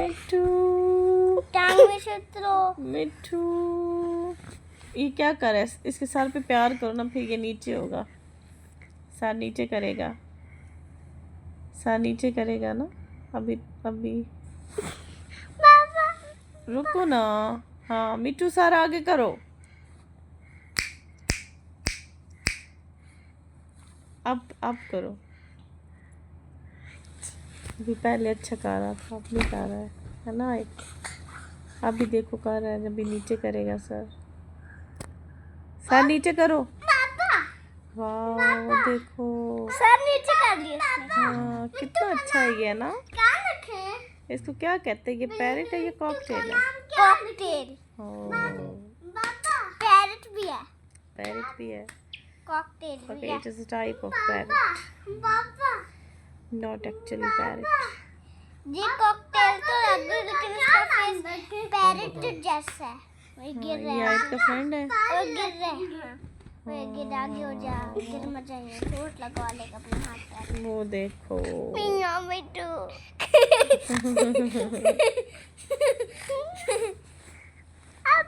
मिट्टू टांग में से उतरो। मिट्टू ये क्या कर रहा है? इसके सर पे प्यार करो ना, फिर ये नीचे होगा। सर नीचे करेगा, सर नीचे करेगा ना। अभी अभी रुको ना। हाँ मिट्टू सर आगे करो। अब करो। अभी पहले अच्छा कर रहा था, अब नहीं कर रहा है ना। एक अभी देखो कर रहा है, अभी नीचे करेगा सर। सर नीचे करो। वाह वो देखो, सर नीचे कर दिया इसने। हाँ कितना अच्छा है ये ना। क्या रखे? इसको क्या कहते हैं? ये पैरेट है, ये कॉकटेल है? कॉकटेल। पैरेट भी है। पैरेट भी है। कॉकटेल भी Okay, है। it is a type of parrot, not actually parrot. ये कॉकटेल तो लग रहा है, लेकिन इसका फेस पैरेट जैसा है। वो गिर रहा ये है। आयत का फ्रेंड है। वो गिर रहा है। हाँ। वो गिर आगे हो जा, गिर मत जाइए, चोट लगवा लेगा अपने हाथ पे। वो देखो। मियाँ मिट्टू।